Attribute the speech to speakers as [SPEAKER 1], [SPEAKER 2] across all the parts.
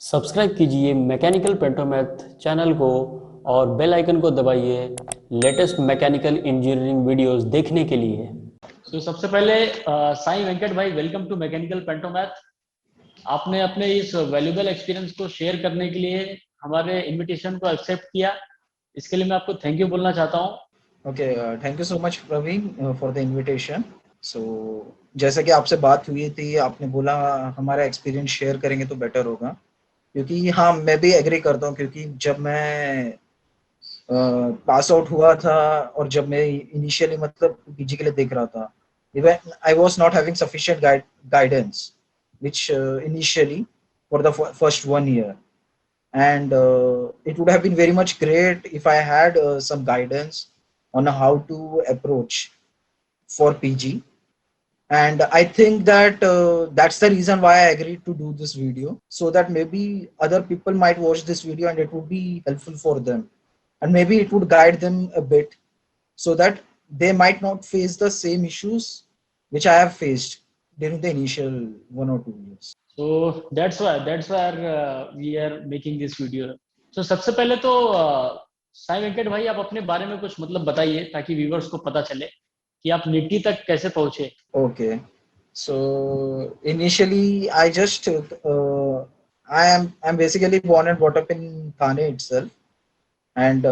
[SPEAKER 1] Subscribe कीजिए mechanical पेंटोमैथ channel को और बेल आइकन को दबाइए लेटेस्ट मैकेनिकल इंजीनियरिंग वीडियोस देखने के लिए।
[SPEAKER 2] सबसे पहले साईं वेंकट भाई, वेलकम टू मैकेनिकल पेंटोमैथ। आपने अपने इस वैल्यूबल एक्सपीरियंस को शेयर करने के लिए हमारे इनविटेशन को एक्सेप्ट किया। इसके लिए मैं आपको थैंक यू बोलना चाहता हूँ।
[SPEAKER 3] Okay, thank you so much Praveen for the invitation. So जैसे कि आपसे बात हुई थी, आपने बोला हमारा एक्सपीरियंस शेयर करेंगे तो बेटर होगा, क्योंकि हाँ मैं भी एग्री करता हूँ, क्योंकि जब मैं पास आउट हुआ था और जब मैं इनिशियली मतलब पीजी के लिए देख रहा था, even I was not having sufficient guidance which initially for the first 1 year. And it would have been very much great if I had some guidance on how to approach for PG. And I think that that's the reason why I agreed to do this video, so that maybe other people might watch this video and it would be helpful for them, and maybe it would guide them a bit, so that they might not face the same issues which I have faced during the initial 1 or 2 years.
[SPEAKER 2] So that's why we are making this video. सबसे पहले तो साईं वेंकट भाई, आप अपने बारे में कुछ मतलब बताइए ताकि व्यूवर्स को पता चले कि आप निटी तक कैसे पहुंचे।
[SPEAKER 3] Okay. So initially, I'm basically born and brought up in Thane itself, and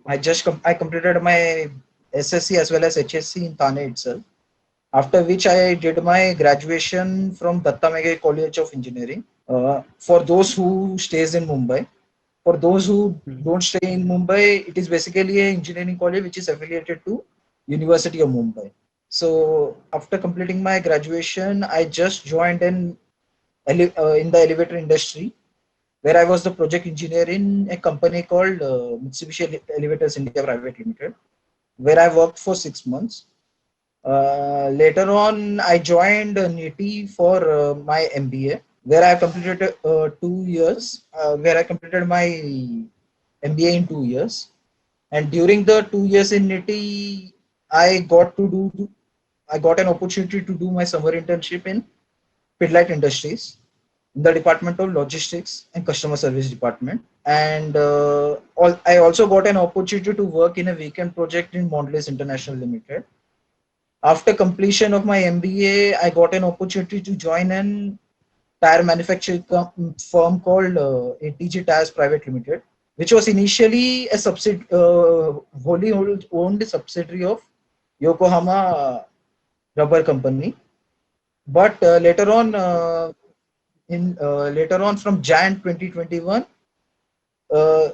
[SPEAKER 3] I completed my SSC as well as HSC in Thane itself. After which I did my graduation from Datta Meghe College of Engineering. For those who stays in Mumbai, for those who don't stay in Mumbai, it is basically an engineering college which is affiliated to University of Mumbai. So after completing my graduation, I just joined in the elevator industry, where I was the project engineer in a company called Mitsubishi Elevators India Private Limited, where I worked for 6 months. Later on, I joined NITI for my MBA, where I completed 2 years, where I completed my MBA in 2 years. And during the 2 years in NITI, I got an opportunity to do my summer internship in Pidilite Industries in the Department of Logistics and Customer Service Department. And I also got an opportunity to work in a weekend project in Mondelez International Limited. After completion of my MBA, I got an opportunity to join an tire manufacturing firm called ATG Tires Private Limited, which was initially a wholly owned subsidiary of Yokohama Rubber Company. But later on from Jan 2021,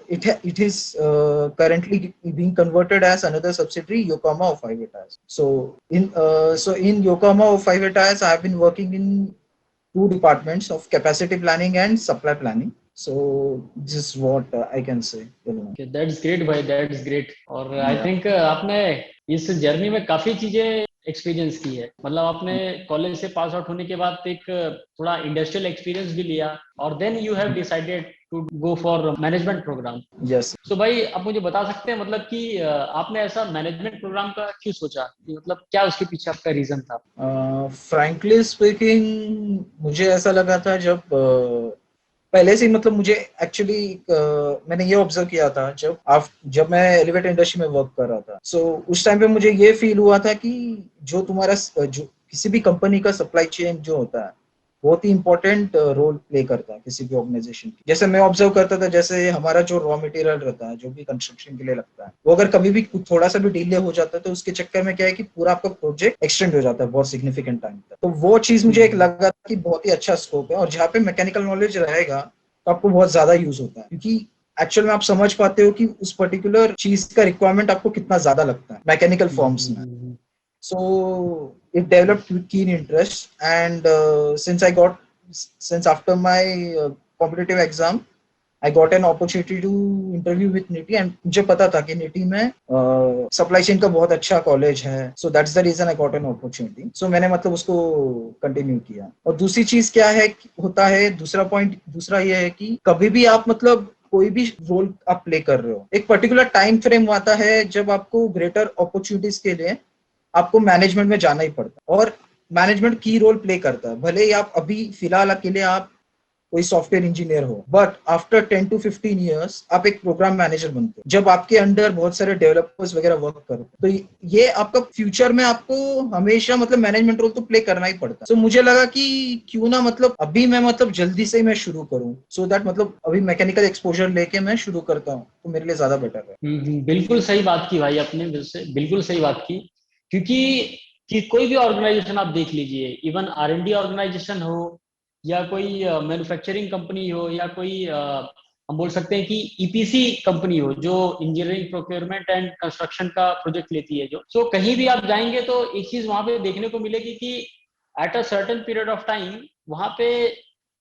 [SPEAKER 3] it is currently being converted as another subsidiary, Yokohama Off-Highway Tires. So in Yokohama Off-Highway Tires, I have been working in two departments of capacity planning and supply planning. So this is what I can say.
[SPEAKER 2] That's great भाई, that's great. और I think आपने इस journey में काफी चीजें experience की है। मतलब आपने कॉलेज से पास आउट होने के बाद एक थोड़ा इंडस्ट्रियल एक्सपीरियंस भी लिया और then you have decided to go for management programme.
[SPEAKER 3] Yes.
[SPEAKER 2] So भाई, आप मुझे बता सकते हैं मतलब कि आपने ऐसा मैनेजमेंट प्रोग्राम का क्यों सोचा, कि मतलब क्या उसके पीछे आपका रीजन था?
[SPEAKER 3] फ्रैंकली स्पीकिंग, मुझे ऐसा लगा था जब पहले से ही, मतलब मुझे एक्चुअली मैंने ये ऑब्जर्व किया था जब मैं एलिवेटर इंडस्ट्री में वर्क कर रहा था। सो उस टाइम पे मुझे ये फील हुआ था कि जो किसी भी कंपनी का सप्लाई चेन जो होता है, बहुत ही इंपॉर्टेंट रोल प्ले करता है किसी भी ऑर्गेनाइजेशन की। जैसे मैं ऑब्जर्व करता था, जैसे हमारा जो रॉ मटेरियल रहता है, जो भी कंस्ट्रक्शन के लिए लगता है, वो अगर कभी भी थोड़ा सा भी डिले हो जाता है, तो उसके चक्कर में क्या है कि पूरा आपका प्रोजेक्ट एक्सटेंड हो जाता है बहुत सिग्निफिकेंट टाइम तक। तो वो चीज मुझे एक लगा कि बहुत ही अच्छा स्कोप है, और जहाँ पे मैकेनिकल नॉलेज रहेगा तो आपको बहुत ज्यादा यूज होता है, क्योंकि एक्चुअल में आप समझ पाते हो कि उस पर्टिकुलर चीज का रिक्वायरमेंट आपको कितना ज्यादा लगता है मैकेनिकल फॉर्म्स में। So it developed keen interest, and since after my competitive exam, I got an opportunity to interview with NITI, and मुझे पता था कि NITI में सप्लाई चेन का बहुत अच्छा कॉलेज है। So that's the reason I got an opportunity. So मैंने मतलब उसको कंटिन्यू किया। और दूसरी चीज क्या है होता है, दूसरा ये है कि कभी भी आप मतलब कोई भी रोल आप प्ले कर रहे हो, एक पर्टिकुलर टाइम फ्रेम आता है जब आपको ग्रेटर अपॉर्चुनिटीज के लिए आपको मैनेजमेंट में जाना ही पड़ता है, और मैनेजमेंट की रोल प्ले करता है। भले ही आप अभी फिलहाल अकेले आप कोई सॉफ्टवेयर इंजीनियर हो, बट आफ्टर 10 to 15 ईयर्स आप एक प्रोग्राम मैनेजर बनते हो, जब आपके अंडर बहुत सारे डेवलपर्स वगैरह वर्क करते हैं, तो ये आपका फ्यूचर में आपको हमेशा मतलब मैनेजमेंट रोल तो प्ले करना ही पड़ता है। तो मुझे लगा कि क्यों ना मतलब अभी मैं मतलब जल्दी से मैं शुरू करूं, सो दैट मतलब अभी मैकेनिकल एक्सपोजर लेके मैं शुरू करता हूं, तो मेरे लिए ज्यादा बेटर है।
[SPEAKER 2] बिल्कुल सही बात की भाई आपने, वैसे बिल्कुल सही बात की। क्योंकि कि कोई भी ऑर्गेनाइजेशन आप देख लीजिए, इवन R&D ऑर्गेनाइजेशन हो या कोई मैन्युफैक्चरिंग कंपनी हो या कोई हम बोल सकते हैं कि EPC कंपनी हो जो इंजीनियरिंग प्रोक्योरमेंट एंड कंस्ट्रक्शन का प्रोजेक्ट लेती है, जो सो कहीं भी आप जाएंगे तो एक चीज वहां पे देखने को मिलेगी कि at a certain period of time वहां पे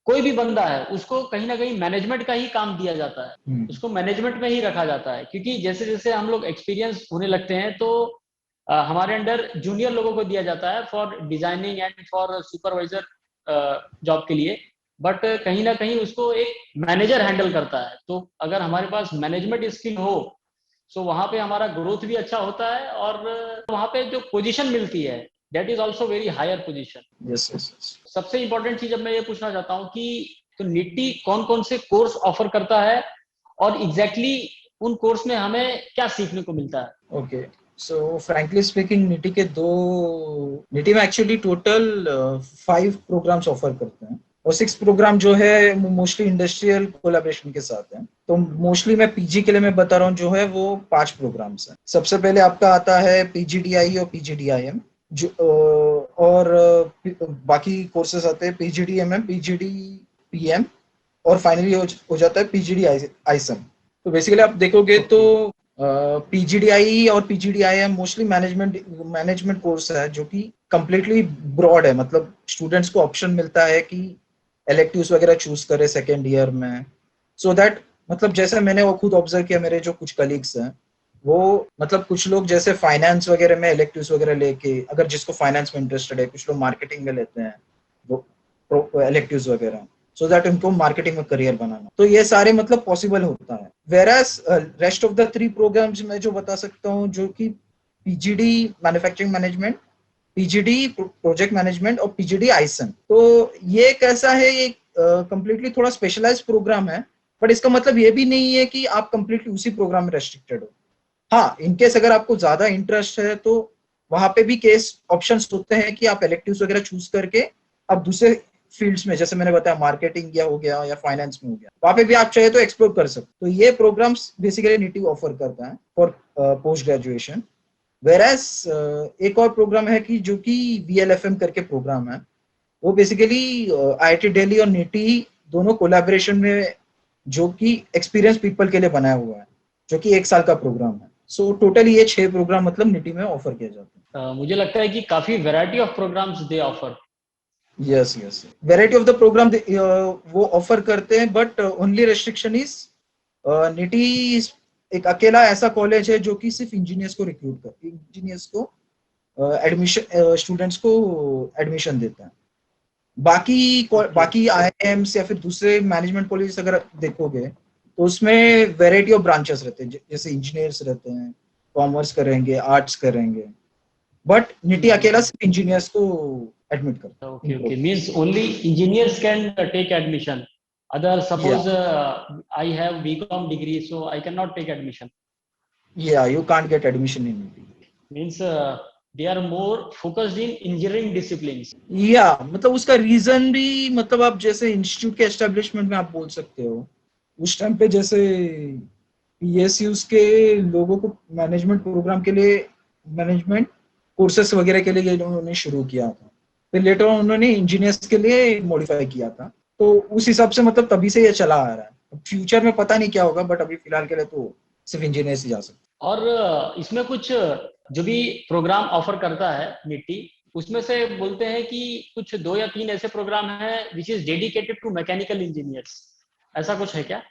[SPEAKER 2] कोई भी बंदा है उसको कहीं ना कहीं मैनेजमेंट का ही काम दिया जाता है, उसको मैनेजमेंट में ही रखा जाता है। क्योंकि जैसे जैसे हम लोग एक्सपीरियंस होने लगते हैं तो हमारे अंडर जूनियर लोगों को दिया जाता है for designing and for supervisor job के लिए, बट कहीं ना कहीं उसको एक मैनेजर हैंडल करता है। तो अगर हमारे पास मैनेजमेंट स्किल हो सो वहां पे हमारा ग्रोथ भी अच्छा होता है, और वहां पे जो पोजीशन मिलती है that is also very higher position.
[SPEAKER 3] Yes yes yes.
[SPEAKER 2] सबसे इंपॉर्टेंट चीज अब मैं ये पूछना चाहता हूँ कि तो निट्टी कौन कौन से कोर्स ऑफर करता है और एग्जैक्टली उन कोर्स में हमें क्या सीखने को मिलता है?
[SPEAKER 3] ओके, सो फ्रैंकली स्पीकिंग निटी में एक्चुअली टोटल 5 प्रोग्राम्स ऑफर करते हैं, और 6 प्रोग्राम जो है मोस्टली इंडस्ट्रियल कोलैबोरेशन के साथ है। तो मोस्टली मैं पीजी के लिए मैं बता रहा हूँ, जो है वो 5 प्रोग्राम्स हैं। सबसे पहले आपका आता है PGDIE और PGDIM, जो और बाकी कोर्सेस आते हैं PGDMM, PGDPM, और फाइनली हो जाता है PGDISM। तो बेसिकली आप देखोगे तो PGDIE और PGDIM मोस्टली मैनेजमेंट कोर्स है, जो कि कम्प्लीटली ब्रॉड है। मतलब स्टूडेंट्स को ऑप्शन मिलता है कि इलेक्टिव्स वगैरह चूज करे सेकेंड ईयर में, सो दैट मतलब जैसे मैंने वो खुद ऑब्जर्व किया, मेरे जो कुछ कलीग्स हैं वो मतलब कुछ लोग जैसे फाइनेंस वगैरह में इलेक्टिव्स वगैरह लेके, अगर जिसको फाइनेंस में इंटरेस्टेड है, कुछ लोग मार्केटिंग में लेते हैं वो इलेक्टिव्स वगैरह, सो दैट उनको मार्केटिंग में करियर बनाना। तो ये सारे मतलब पॉसिबल होता है। Whereas rest of the 3 programmes मैं जो बता सकता हूँ, जो कि PGD manufacturing management, PGD project management और PGD आइसन। तो ये कैसा है, ये कंप्लीटली थोड़ा स्पेशलाइज प्रोग्राम है, बट इसका मतलब ये भी नहीं है कि आप कंप्लीटली उसी प्रोग्राम में रेस्ट्रिक्टेड हो। हाँ, इनकेस अगर आपको ज्यादा इंटरेस्ट है तो वहां पे भी केस ऑप्शंस होते हैं कि आप इलेक्टिव्स वगैरह चूज करके आप दूसरे फील्ड्स में, जैसे मैंने बताया मार्केटिंग या हो गया या फाइनेंस में हो गया, वहां पे भी आप चाहे तो एक्सप्लोर कर सकते। तो ये प्रोग्राम्स बेसिकली निटी ऑफर करता है फॉर पोस्ट ग्रेजुएशन। वेरास एक और प्रोग्राम है कि जो कि VLFM करके प्रोग्राम है, वो बेसिकली IIT दिल्ली और निटी दोनों कोलैबोरेशन में, जो कि एक्सपीरियंस पीपल के लिए बनाया हुआ है, जो कि 1 साल का प्रोग्राम है। सो टोटली ये 6 प्रोग्राम मतलब निटी में ऑफर किया जाता है।
[SPEAKER 2] मुझे लगता है कि काफी variety of programmes they offer.
[SPEAKER 3] Yes yes, variety of the programme वो ऑफर करते हैं, but only restriction is NITIE एक अकेला ऐसा कॉलेज है जो कि सिर्फ इंजीनियर्स को रिक्रूट करता है, इंजीनियर्स को एडमिशन, स्टूडेंट्स को एडमिशन देता है। बाकी IIMs या फिर दूसरे मैनेजमेंट कॉलेज अगर देखोगे तो उसमें वेराइटी ऑफ ब्रांचेस रहते हैं, जैसे इंजीनियर्स रहते हैं, कॉमर्स करेंगे, आर्ट्स करेंगे, बट निटी अकेला सिर्फ इंजीनियर्स को एडमिट करता है।
[SPEAKER 2] Okay, okay. Means only engineers can take admission. Other, suppose I have BCom degree, so I cannot take admission.
[SPEAKER 3] Yeah, you can't get admission in NITI.
[SPEAKER 2] Means they are more focused in engineering disciplines.
[SPEAKER 3] मतलब उसका reason भी, मतलब आप जैसे institute के establishment में आप बोल सकते हो, उस टाइम पे जैसे PSUs के लोगों को मैनेजमेंट प्रोग्राम के लिए, मैनेजमेंट कोर्सेस वगैरह के लिए उन्होंने शुरू किया था, फिर लेटर ऑन उन्होंने इंजीनियर्स के लिए मॉडिफाई किया था। तो उस हिसाब से मतलब तभी से ये चला आ रहा है। फ्यूचर में पता नहीं क्या होगा, बट अभी फिलहाल के लिए तो सिर्फ इंजीनियर्स ही जा सकते।
[SPEAKER 2] और इसमें कुछ जो भी प्रोग्राम ऑफर करता है निट्टी, उसमें से बोलते हैं कि कुछ 2 या 3 ऐसे प्रोग्राम हैं which is dedicated to mechanical engineers, ऐसा कुछ है क्या?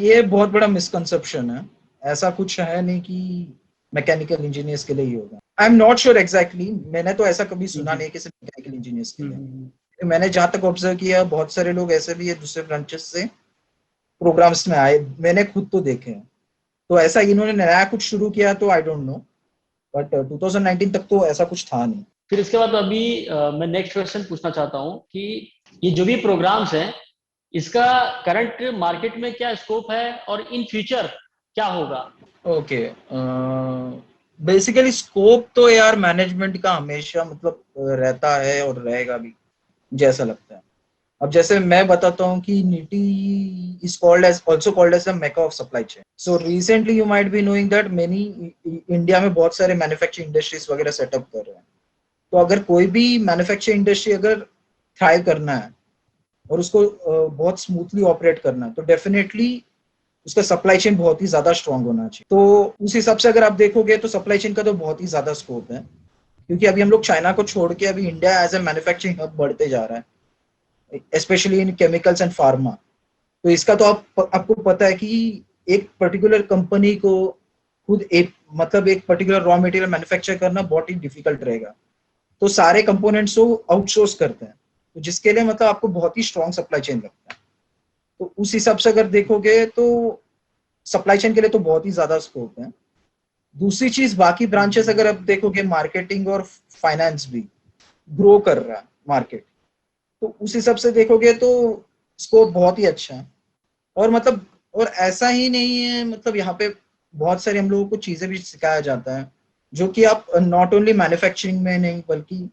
[SPEAKER 3] ये बहुत बड़ा मिसकंसेप्शन है। ऐसा कुछ है नहीं कि मैकेनिकल इंजीनियर्स के लिए ही होगा। I am not sure exactly, मैंने तो ऐसा कभी सुना नहीं कि सिर्फ मैकेनिकल इंजीनियर्स के लिए। मैंने जहां तक ऑब्जर्व किया, बहुत सारे लोग ऐसे भी है दूसरे ब्रांचेस से प्रोग्राम्स में आए, मैंने खुद तो देखे हैं। तो ऐसा इन्होंने नया कुछ शुरू किया तो आई डोंट नो, बट 2019 तक तो ऐसा कुछ था नहीं।
[SPEAKER 2] फिर इसके बाद अभी मैं नेक्स्ट क्वेश्चन पूछना चाहता हूँ कि ये जो भी प्रोग्राम्स हैं, इसका करंट मार्केट में क्या स्कोप है और इन फ्यूचर क्या होगा?
[SPEAKER 3] ओके, बेसिकली स्कोप तो यार मैनेजमेंट का हमेशा मतलब रहता है और रहेगा भी, जैसा लगता है। अब जैसे मैं बताता हूँ कि NITIE is called as also called as the mecca of supply chain. So recently you might be knowing that many India में बहुत सारे मैन्युफैक्चरिंग इंडस्ट्रीज वगैरह सेटअप कर रहे हैं। तो अगर कोई भी मैन्युफैक्चरिंग इंडस्ट्री अगर थ्राइव करना है और उसको बहुत स्मूथली ऑपरेट करना है, तो डेफिनेटली उसका सप्लाई चेन बहुत ही ज्यादा स्ट्रांग होना चाहिए। तो उस हिसाब से अगर आप देखोगे तो सप्लाई चेन का तो बहुत ही ज्यादा स्कोप है, क्योंकि अभी हम लोग चाइना को छोड़ के अभी India as a manufacturing hub बढ़ते जा रहा है, specially in chemicals and pharma. तो इसका तो आपको पता है कि एक पर्टिकुलर कंपनी को खुद एक मतलब एक पर्टिकुलर रॉ मटेरियल मैन्युफैक्चर करना बहुत ही डिफिकल्ट रहेगा। तो सारे कंपोनेंट्स को आउटसोर्स करते हैं, तो जिसके लिए मतलब आपको बहुत ही स्ट्रांग सप्लाई चेन लगता है। तो उस हिसाब से अगर देखोगे तो सप्लाई चेन के लिए तो बहुत ही ज्यादा स्कोप है। दूसरी चीज, बाकी ब्रांचेस अगर आप देखोगे, मार्केटिंग और फाइनेंस भी ग्रो कर रहा है मार्केट, तो उस हिसाब से देखोगे तो स्कोप बहुत ही अच्छा है। और मतलब और ऐसा ही नहीं है, मतलब यहाँ पे बहुत सारी हम लोगों को चीजें भी सिखाया जाता है, जो कि आप नॉट ओनली मैन्युफैक्चरिंग में नहीं बल्कि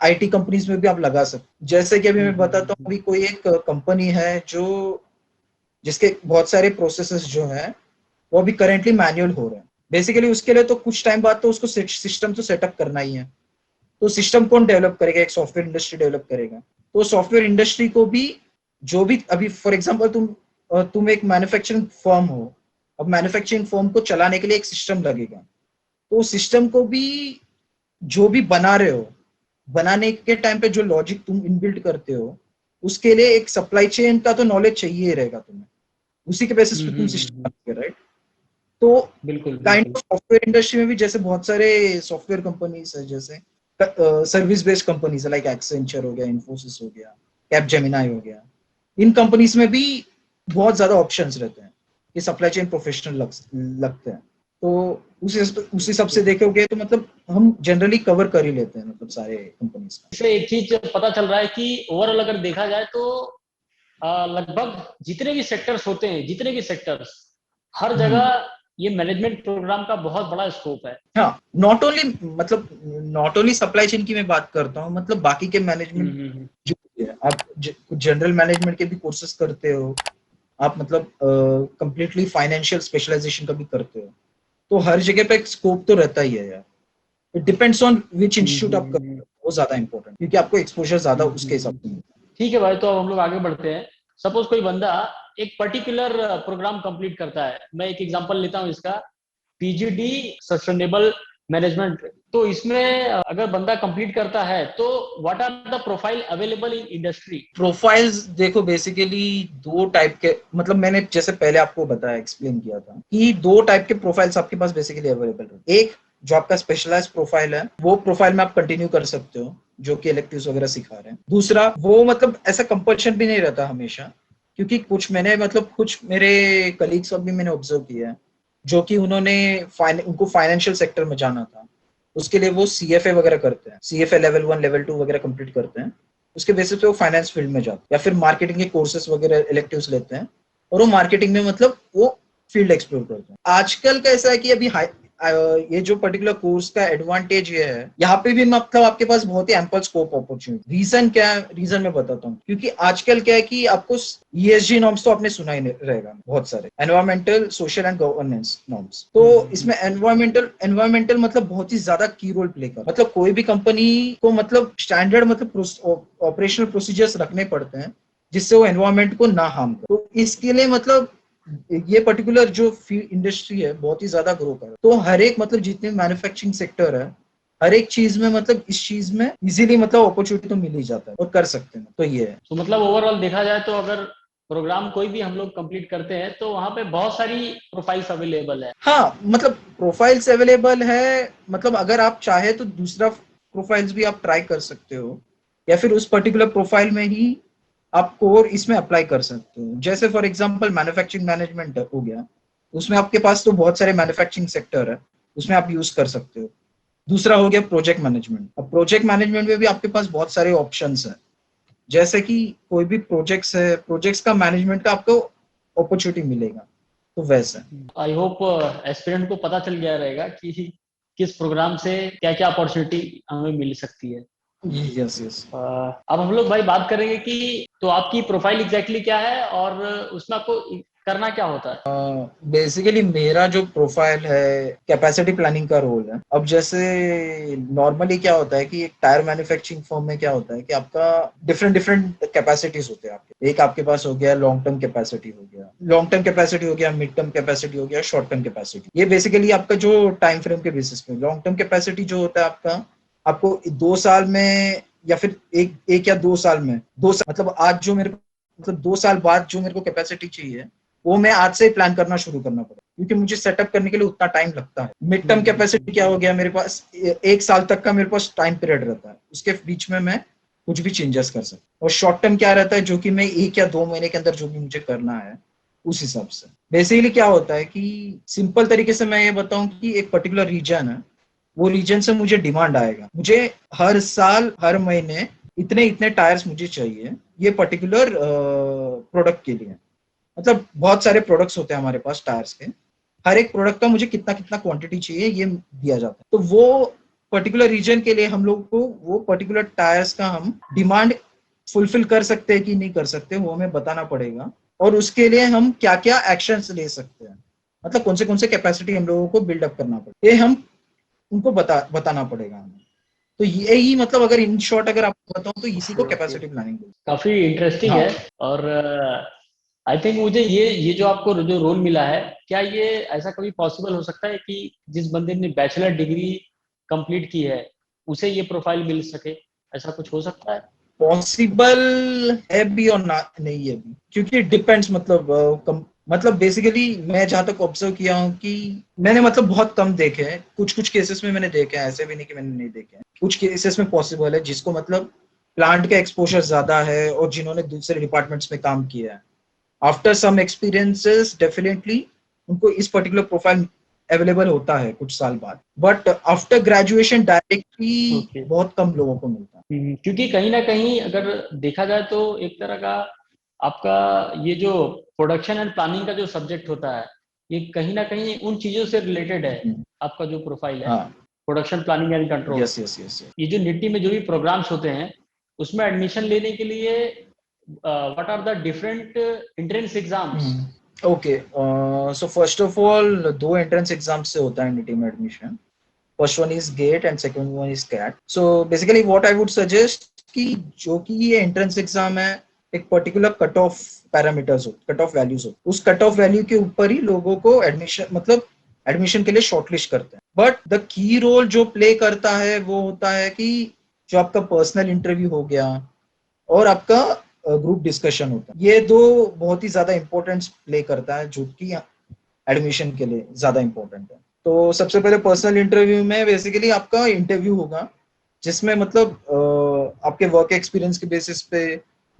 [SPEAKER 3] आईटी कंपनीज में भी आप लगा सकते। जैसे कि अभी मैं बताता हूँ, अभी कोई एक कंपनी है जो जिसके बहुत सारे प्रोसेसेस जो है वो अभी करेंटली मैनुअल हो रहे हैं। बेसिकली उसके लिए तो कुछ टाइम बाद तो उसको सिस्टम तो सेटअप करना ही है। तो सिस्टम कौन डेवलप करेगा? एक सॉफ्टवेयर इंडस्ट्री डेवलप करेगा। तो सॉफ्टवेयर इंडस्ट्री को भी जो भी अभी फॉर एग्जांपल तुम एक मैन्युफैक्चरिंग फर्म हो, अब मैन्युफैक्चरिंग फर्म को चलाने के लिए एक सिस्टम लगेगा। तो सिस्टम को भी जो भी बना रहे हो, बनाने के टाइम पे जो लॉजिक तुम इनबिल्ट करते हो, उसके लिए एक सप्लाई चेन का तो नॉलेज चाहिए ही रहेगा तुम्हें। उसी के बेसिस पे तुम सिस्टम बनाओगे, राइट? तो
[SPEAKER 2] बिल्कुल
[SPEAKER 3] काइंड
[SPEAKER 2] बिल्कुल।
[SPEAKER 3] ऑफ सॉफ्टवेयर इंडस्ट्री में भी जैसे बहुत सारे सॉफ्टवेयर कंपनीज है, जैसे service based companies like Accenture हो गया, इन्फोसिस हो गया, कैपजेमिनाई हो गया। इन कंपनीज में भी बहुत ज्यादा ऑप्शंस रहते हैं कि सप्लाई चेन प्रोफेशनल लगते हैं। तो उस हिसाब से देखोगे तो मतलब हम जनरली कवर कर ही लेते हैं मतलब सारे कंपनीज का।
[SPEAKER 2] इससे एक चीज पता चल रहा है कि ओवरऑल अगर देखा जाए तो लगभग जितने भी सेक्टर्स होते हैं, जितने भी सेक्टर्स, हर जगह ये मैनेजमेंट प्रोग्राम का बहुत बड़ा स्कोप है।
[SPEAKER 3] हाँ, नॉट ओनली सप्लाई चेन की मैं बात करता हूँ, मतलब बाकी के मैनेजमेंट जो है, आप जनरल मैनेजमेंट के भी कोर्सेज करते हो, आप मतलब कंप्लीटली फाइनेंशियल स्पेशलाइजेशन का भी करते हो, तो हर जगह पे स्कोप तो रहता ही है यार। It depends on which institute आप कर रहे हो, वो ज्यादा इंपॉर्टेंट, क्योंकि आपको एक्सपोजर ज्यादा उसके हिसाब से मिलता है।
[SPEAKER 2] ठीक है भाई, तो अब हम लोग आगे बढ़ते हैं। सपोज कोई बंदा एक पर्टिकुलर प्रोग्राम कंप्लीट करता है, मैं एक एग्जांपल लेता हूँ इसका, पीजीडी सस्टेनेबल मैनेजमेंट। तो इसमें अगर बंदा कंप्लीट करता है तो what are the profile available in industry?
[SPEAKER 3] Profiles देखो, बेसिकली दो टाइप के, मतलब मैंने जैसे पहले आपको बताया, एक्सप्लेन किया था कि दो टाइप के प्रोफाइल्स आपके पास बेसिकली अवेलेबल है। एक जो आपका स्पेशलाइज प्रोफाइल है, वो प्रोफाइल में आप कंटिन्यू कर सकते हो, जो कि इलेक्टिव्स वगैरह सिखा रहे हैं। दूसरा, वो मतलब ऐसा कंपल्शन भी नहीं रहता हमेशा, क्योंकि कुछ मेरे कलीग्स भी मैंने ऑब्जर्व किया है, जो कि उनको फाइनेंशियल सेक्टर में जाना था, उसके लिए वो सीएफए वगैरह करते हैं, सीएफए लेवल 1 लेवल 2 वगैरह कंप्लीट करते हैं। उसके बेसिस पे वो फाइनेंस फील्ड में जाते हैं, या फिर मार्केटिंग के कोर्सेज वगैरह इलेक्टिव्स लेते हैं, और वो मार्केटिंग में मतलब वो फील्ड एक्सप्लोर करते हैं। आजकल का ऐसा है कि अभी ये जो पर्टिकुलर कोर्स का एडवांटेज ये है, यहाँ पे भी मतलब आपके पास बहुत ही एम्पल स्कोप अपॉर्चुनिटी। रीजन क्या है? रीजन मैं बताता हूँ। क्योंकि आजकल क्या है कि आपको ईएसजी नॉर्म्स तो आपने सुना ही रहेगा, बहुत सारे environmental, social and governance norms. तो इसमें एनवायरमेंटल मतलब बहुत ही ज्यादा की रोल प्ले कर, मतलब कोई भी कंपनी को मतलब स्टैंडर्ड मतलब ऑपरेशनल प्रोसीजर्स रखने पड़ते हैं, जिससे वो एनवायरमेंट को ना हार्म करे। तो इसके लिए मतलब ये पर्टिकुलर जो इंडस्ट्री है बहुत ही ज्यादा ग्रो कर, तो हर एक मतलब जितने मैन्युफैक्चरिंग सेक्टर है, हर एक चीज में मतलब इस चीज में इजीली मतलब अपॉर्चुनिटी तो मिल ही जाता है और कर सकते हैं। तो ये है।
[SPEAKER 2] तो मतलब ओवरऑल देखा जाए तो अगर प्रोग्राम कोई भी हम लोग कंप्लीट करते हैं तो वहाँ पे बहुत सारी प्रोफाइल्स अवेलेबल है।
[SPEAKER 3] हाँ, मतलब प्रोफाइल्स अवेलेबल है, मतलब अगर आप चाहे तो दूसरा प्रोफाइल्स भी आप ट्राई कर सकते हो, या फिर उस पर्टिकुलर प्रोफाइल में ही आप कोर इसमें अप्लाई कर सकते हो। जैसे फॉर एग्जांपल मैन्युफैक्चरिंग मैनेजमेंट हो गया, उसमें आपके पास तो बहुत सारे मैन्युफैक्चरिंग सेक्टर है, उसमें आप यूज कर सकते हो। दूसरा हो गया प्रोजेक्ट मैनेजमेंट। अब प्रोजेक्ट मैनेजमेंट में भी आपके पास बहुत सारे ऑप्शंस हैं, जैसे कि कोई भी प्रोजेक्ट्स है, प्रोजेक्ट्स का मैनेजमेंट का आपको अपॉर्चुनिटी मिलेगा, तो वैसे।
[SPEAKER 2] आई होप एस्पिरेंट को पता चल गया रहेगा कि किस प्रोग्राम से क्या क्या अपॉर्चुनिटी हमें मिल सकती है।
[SPEAKER 3] Yes yes.
[SPEAKER 2] अब हम लोग भाई बात करेंगे कि तो आपकी प्रोफाइल एग्जैक्टली क्या है और उसमें आपको करना क्या होता है।
[SPEAKER 3] बेसिकली मेरा जो प्रोफाइल है कैपेसिटी प्लानिंग का रोल है। अब जैसे नॉर्मली क्या होता है कि एक टायर मैन्युफैक्चरिंग फर्म में क्या होता है कि आपका डिफरेंट डिफरेंट कैपेसिटीज होते हैं आपके। एक आपके पास हो गया लॉन्ग टर्म कैपेसिटी हो गया, लॉन्ग टर्म कैपेसिटी हो गया, मिड टर्म कैपेसिटी हो गया, शॉर्ट टर्म कैपेसिटी। ये बेसिकली आपका जो टाइम फ्रेम के बेसिस पे, लॉन्ग टर्म कैपेसिटी जो होता है आपका, आपको 2 साल में या फिर एक या 2 साल में, 2 साल मतलब आज जो मेरे मतलब 2 साल बाद जो मेरे को कैपेसिटी चाहिए वो मैं आज से ही प्लान करना शुरू करना पड़ेगा, क्योंकि मुझे सेटअप करने के लिए उतना टाइम लगता है। मिड टर्म कैपेसिटी क्या हो गया, मेरे पास 1 साल तक का मेरे पास टाइम पीरियड रहता है, उसके बीच में मैं कुछ भी चेंजेस कर सकता हूँ। और शॉर्ट टर्म क्या रहता है, जो कि मैं 1 या 2 महीने के अंदर जो भी मुझे करना है उस हिसाब से। बेसिकली क्या होता है कि सिंपल तरीके से मैं ये बताऊं कि एक पर्टिकुलर रीजन है, वो रीजन से मुझे डिमांड आएगा, मुझे हर साल हर महीने इतने इतने टायर्स मुझे चाहिए ये पर्टिकुलर प्रोडक्ट के लिए। मतलब बहुत सारे प्रोडक्ट्स होते हैं हमारे पास टायर्स के, हर एक प्रोडक्ट का मुझे कितना कितना क्वांटिटी चाहिए ये दिया जाता है। तो वो पर्टिकुलर रीजन के लिए हम लोग को वो पर्टिकुलर टायर्स का हम डिमांड फुलफिल कर सकते हैं कि नहीं कर सकते वो हमें बताना पड़ेगा, और उसके लिए हम क्या क्या एक्शंस ले सकते हैं, मतलब कौन से कैपेसिटी हम लोगों को बिल्डअप करना पड़ेगा, ये हम उनको बताना पड़ेगा हमें। तो यही मतलब अगर इन शॉर्ट अगर आपको बताऊं तो इसी को कैपेसिटी प्लानिंग बोलते
[SPEAKER 2] काफी इंटरेस्टिंग
[SPEAKER 3] हैं।
[SPEAKER 2] है। और आई थिंक मुझे ये जो आपको जो रोल मिला है, क्या ये ऐसा कभी पॉसिबल हो सकता है कि जिस बंदे ने बैचलर डिग्री कंप्लीट की है उसे ये प्रोफाइल मिल सके, ऐसा कुछ हो सकता है?
[SPEAKER 3] पॉसिबल है भी और ना नहीं है भी, क्योंकि डिपेंड्स मतलब बेसिकली मैं जहां तक ऑब्जर्व किया हूँ कि मैंने मतलब बहुत कम देखे हैं, कुछ कुछ केसेस में मैंने देखे हैं, ऐसे भी नहीं कि मैंने नहीं देखे हैं। कुछ केसेस में पॉसिबल है जिसको मतलब प्लांट का एक्सपोजर ज्यादा है और जिन्होंने दूसरे डिपार्टमेंट्स में काम किया है, आफ्टर सम एक्सपीरियंसेस डेफिनेटली उनको इस पर्टिकुलर प्रोफाइल अवेलेबल होता है कुछ साल बाद, बट आफ्टर ग्रेजुएशन डायरेक्टली बहुत कम लोगों को मिलता है।
[SPEAKER 2] क्योंकि कहीं ना कहीं अगर देखा जाए तो एक तरह का आपका ये जो प्रोडक्शन एंड प्लानिंग का जो सब्जेक्ट होता है ये कहीं ना कहीं उन चीजों से रिलेटेड है। आपका जो प्रोफाइल है
[SPEAKER 3] हाँ
[SPEAKER 2] production planning and control,
[SPEAKER 3] yes yes yes.
[SPEAKER 2] ये जो निट्टी में जो भी प्रोग्राम्स होते हैं उसमें एडमिशन लेने के लिए what are the different entrance exams?
[SPEAKER 3] Okay, so first of all 2 entrance exam से होता है निटी में admission. First one is GATE and second one is CAT. So basically what I would suggest कि जो कि ये एंट्रेंस एग्जाम है एक पर्टिकुलर कट ऑफ पैरामीटर्स हो, कट ऑफ वैल्यूज हो, उस कट ऑफ वैल्यू के ऊपर ही लोगों को एडमिशन मतलब एडमिशन के लिए शॉर्टलिस्ट करते हैं। बट द की रोल जो प्ले करता है वो होता है कि जो आपका पर्सनल इंटरव्यू हो गया और आपका ग्रुप डिस्कशन होता है, ये दो बहुत ही ज्यादा इंपॉर्टेंस प्ले करता है जो कि एडमिशन के लिए ज्यादा इंपॉर्टेंट है। तो सबसे पहले पर्सनल इंटरव्यू में बेसिकली आपका इंटरव्यू होगा जिसमें मतलब आपके वर्क एक्सपीरियंस के बेसिस पे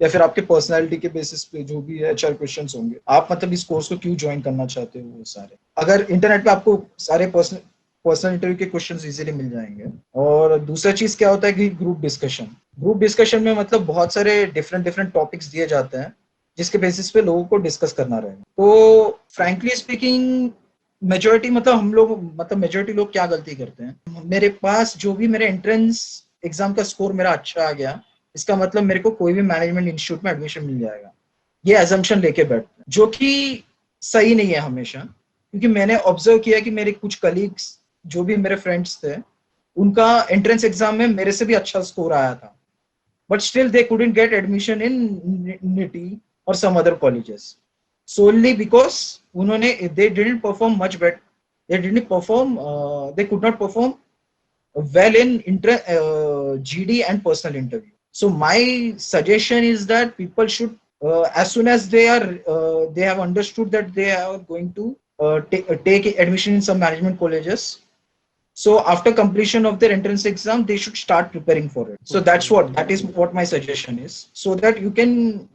[SPEAKER 3] या फिर आपके पर्सनालिटी के बेसिस पे जो भी एचआर क्वेश्चंस होंगे, आप मतलब इस कोर्स को क्यों ज्वाइन करना चाहते हो वो सारे, अगर इंटरनेट पे आपको सारे पर्सनल इंटरव्यू के क्वेश्चंस इजीली मिल जाएंगे। और दूसरा चीज क्या होता है कि ग्रुप डिस्कशन में मतलब बहुत सारे डिफरेंट डिफरेंट टॉपिक्स दिए जाते हैं जिसके बेसिस पे लोगों को डिस्कस करना रहेगा। तो फ्रैंकली स्पीकिंग मेजोरिटी मतलब हम लोग मतलब मेजोरिटी लोग क्या गलती करते हैं, मेरे पास जो भी मेरे एंट्रेंस एग्जाम का स्कोर मेरा अच्छा आ गया इसका मतलब मेरे को कोई भी मैनेजमेंट इंस्टीट्यूट में एडमिशन मिल जाएगा, ये एजम्पशन लेके बैठते हैं, जो कि सही नहीं है हमेशा। क्योंकि मैंने ऑब्जर्व किया कि मेरे कुछ कलीग्स जो भी मेरे फ्रेंड्स थे उनका एंट्रेंस एग्जाम में मेरे से भी अच्छा स्कोर आया था, but still they couldn't get admission in NITI or some other colleges solely because उन्होंने they didn't perform much better, they could not perform well in GD and personal interview. So my suggestion is that people should as soon as they have understood that they are going to take admission in some management colleges, so after completion of their entrance exam they should start preparing for it. So that is what my suggestion is, so that you can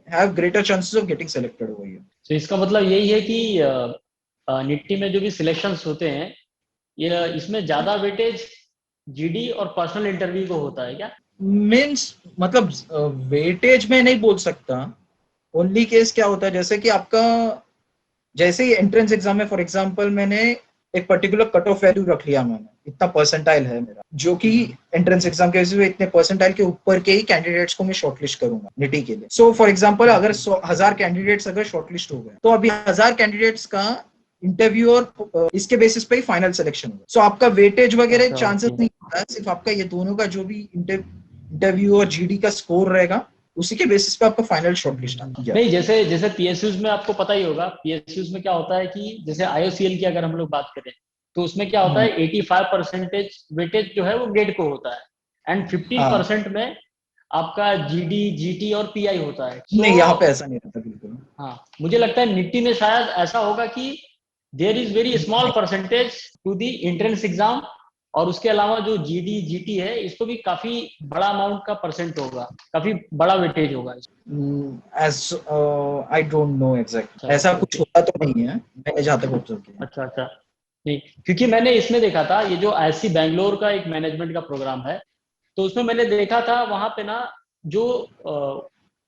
[SPEAKER 3] have greater chances of getting selected over here.
[SPEAKER 2] तो इसका मतलब यही है कि निट्टी में जो भी selections होते हैं ये इसमें ज्यादा वेटेज जीडी और पर्सनल इंटरव्यू को होता है क्या?
[SPEAKER 3] मीन्स मतलब वेटेज में नहीं बोल सकता। ओनली केस क्या होता है, जैसे कि आपका जैसे ही एंट्रेंस एग्जाम में फॉर एग्जांपल मैंने एक पर्टिकुलर कट ऑफ वैल्यू रख लिया, मैंने इतना परसेंटाइल है मेरा, जो कि एंट्रेंस एग्जाम के बेसिस पे इतने परसेंटाइल के ऊपर के ही कैंडिडेट्स को मैं शॉर्टलिस्ट करूंगा निटी के लिए। सो फॉर एग्जांपल अगर 1000 कैंडिडेट्स अगर शॉर्टलिस्ट हो गए, तो अभी 1000 कैंडिडेट्स का इंटरव्यू और इसके बेसिस पे ही फाइनल सिलेक्शन होगा। सो आपका वेटेज वगैरह
[SPEAKER 2] अच्छा,
[SPEAKER 3] चांसेस
[SPEAKER 2] ओके।
[SPEAKER 3] नहीं होता है, सिर्फ आपका ये दोनों का जो भी इंटरव्यू और जीडी का स्कोर रहेगा, उसी के बेसिस पे आपका फाइनल शॉर्टलिस्ट आता है।
[SPEAKER 2] नहीं, जैसे जैसे पीएसयूज में आपको पता ही होगा, पीएसयूज में क्या होता है कि जैसे आईओसीएल की अगर हम लोग बात करें, तो उसमें क्या होता है, 85% वेटेज जो है वो गेट को होता है, एंड 15%
[SPEAKER 3] हाँ,
[SPEAKER 2] में आपका जीडी, जीटी और पीआई होता है। सो
[SPEAKER 3] नहीं यहाँ पे ऐसा नहीं रहता बिल्कुल।
[SPEAKER 2] हाँ, मुझे लगता है निट्टी में शायद ऐसा होगा कि there is very small percentage to the entrance exam, और उसके अलावा जो जीडी जीटी है इसको भी काफी बड़ा अमाउंट का परसेंट होगा, काफी बड़ा वेटेज होगा।
[SPEAKER 3] As I don't know exact,
[SPEAKER 2] अच्छा,
[SPEAKER 3] ऐसा
[SPEAKER 2] ओके
[SPEAKER 3] कुछ
[SPEAKER 2] ओके।
[SPEAKER 3] होता तो नहीं है, मैंने जहाँ तक ऑब्जर्व किया है।
[SPEAKER 2] अच्छा अच्छा। नहीं, क्योंकि मैंने इसमें देखा था, ये जो आईएससी बैंगलोर का एक मैनेजमेंट का प्रोग्राम है, तो उसमें मैंने देखा था वहां पे ना, जो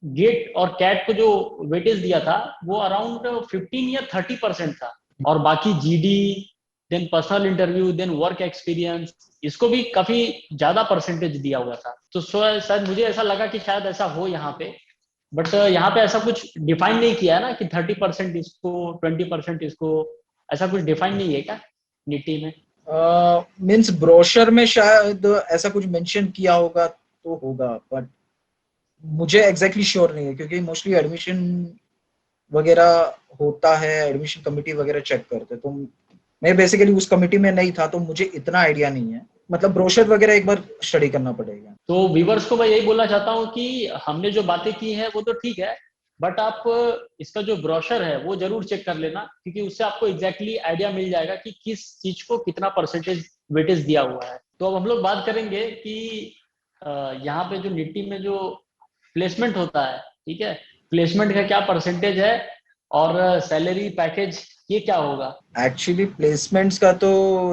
[SPEAKER 2] गेट और कैट को जो वेटेज दिया था वो अराउंड 15 या 30% था, और बाकी GD, then personal interview, then work experience, इसको भी काफी ज्यादा परसेंटेज दिया हुआ था। तो शायद मुझे ऐसा लगा कि शायद ऐसा हो यहाँ पे, बट यहाँ पे ऐसा कुछ डिफाइन नहीं किया है ना कि 30% इसको, 20% इसको, ऐसा कुछ डिफाइन नहीं है क्या निटी में?
[SPEAKER 3] मीन्स ब्रोशर में शायद ऐसा कुछ मेंशन किया होगा तो होगा, बट मुझे एग्जैक्टली श्योर नहीं है, क्योंकि मोस्टली एडमिशन वगैरह होता है, एडमिशन कमिटी वगैरह चेक करते हैं, तो मैं बेसिकली उस कमिटी में नहीं था, तो मुझे इतना आइडिया नहीं है। मतलब ब्रोशर वगैरह एक बार स्टडी करना पड़ेगा।
[SPEAKER 2] तो व्यूवर्स को मैं यही बोलना चाहता हूँ कि हमने जो बातें की हैं वो तो ठीक है, बट आप इसका जो ब्रोशर है वो जरूर चेक कर लेना, क्योंकि उससे आपको एग्जैक्टली आइडिया मिल जाएगा कि किस चीज को कितना परसेंटेज वेटेज दिया हुआ है। तो अब हम लोग बात करेंगे कि यहाँ पे जो निट्टी में जो प्लेसमेंट होता है, ठीक है, प्लेसमेंट का क्या परसेंटेज है, और सैलरी पैकेज ये क्या होगा?
[SPEAKER 3] एक्चुअली प्लेसमेंट्स का तो